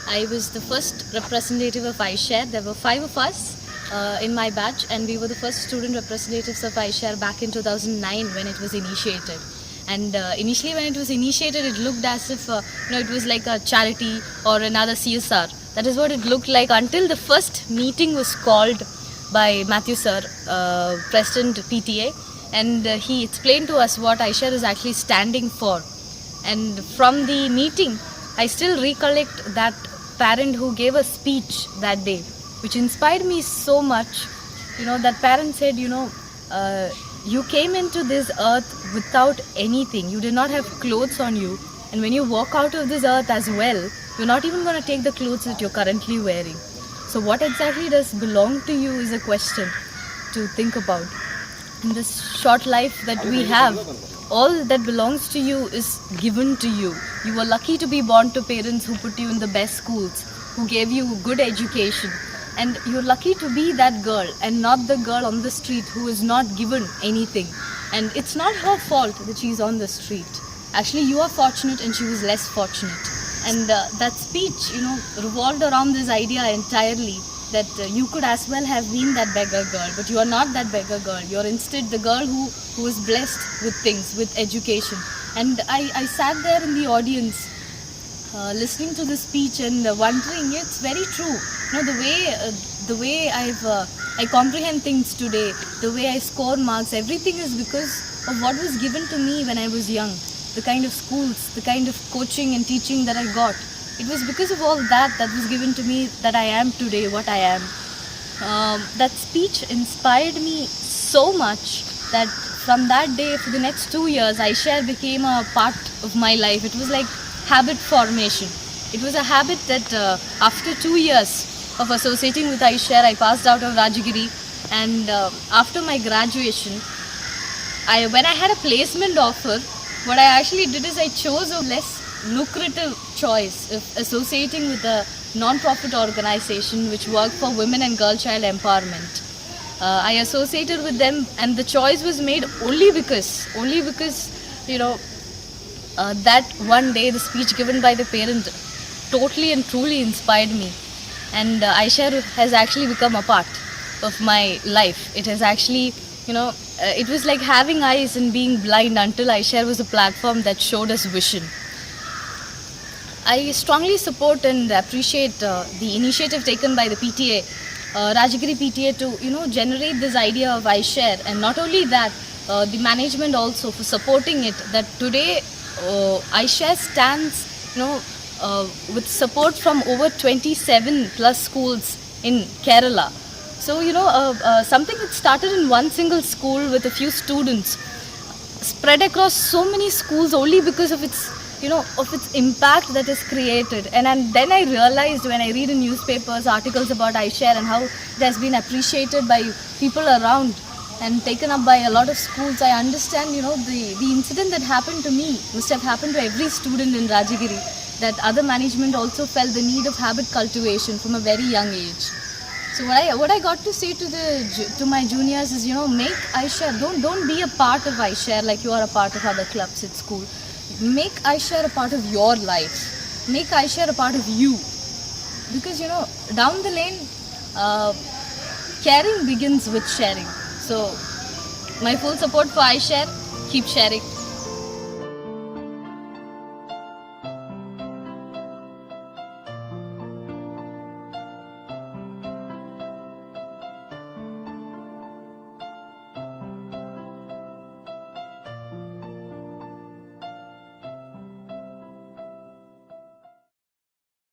I was the first representative of iShare. There were 5 of us in my batch, and we were the first student representatives of iShare back in 2009 when it was initiated. And initially, when it was initiated, it looked as if it was like a charity or another CSR. That is what it looked like until the first meeting was called by Matthew sir, President PTA, and he explained to us what iShare is actually standing for. And from the meeting, I still recollect that parent who gave a speech that day, which inspired me so much. That parent said, you came into this earth without anything. You did not have clothes on you. And when you walk out of this earth as well, you're not even going to take the clothes that you're currently wearing. So what exactly does belong to you is a question to think about. In this short life that we have, all that belongs to you is given to you. You were lucky to be born to parents who put you in the best schools, who gave you good education. And you're lucky to be that girl and not the girl on the street who is not given anything. And it's not her fault that she's on the street. Actually, you are fortunate and she was less fortunate. And that speech, revolved around this idea entirely that you could as well have been that beggar girl, but you are not that beggar girl. You're instead the girl who is blessed with things, with education. And I sat there in the audience listening to the speech and wondering, it's very true. The way I comprehend things today, the way I score marks, everything is because of what was given to me when I was young. The kind of schools, the kind of coaching and teaching that I got. It was because of all that was given to me that I am today what I am. That speech inspired me so much that from that day for the next 2 years, iShare became a part of my life. It was like habit formation. It was a habit that after 2 years of associating with iShare, I passed out of Rajagiri, and after my graduation, when I had a placement offer, what I actually did is I chose a less lucrative choice of associating with a non-profit organization which worked for women and girl child empowerment. I associated with them, and the choice was made only because that one day the speech given by the parent totally and truly inspired me. And iShare has actually become a part of my life. It has actually, it was like having eyes and being blind until iShare was a platform that showed us vision. I strongly support and appreciate the initiative taken by the PTA, Rajagiri PTA, to generate this idea of iShare, and not only that, the management also for supporting it. That today iShare stands, with support from over 27 plus schools in Kerala. So something that started in one single school with a few students spread across so many schools only because of its impact that is created. And then I realized when I read in newspapers articles about iShare and how it has been appreciated by people around and taken up by a lot of schools, I understand the incident that happened to me must have happened to every student in Rajagiri, that other management also felt the need of habit cultivation from a very young age. So what I got to say to my juniors is, make iShare, don't be a part of iShare like you are a part of other clubs at school. Make iShare a part of your life. Make iShare a part of you. Because, down the lane, caring begins with sharing. So, my full support for iShare. Keep sharing.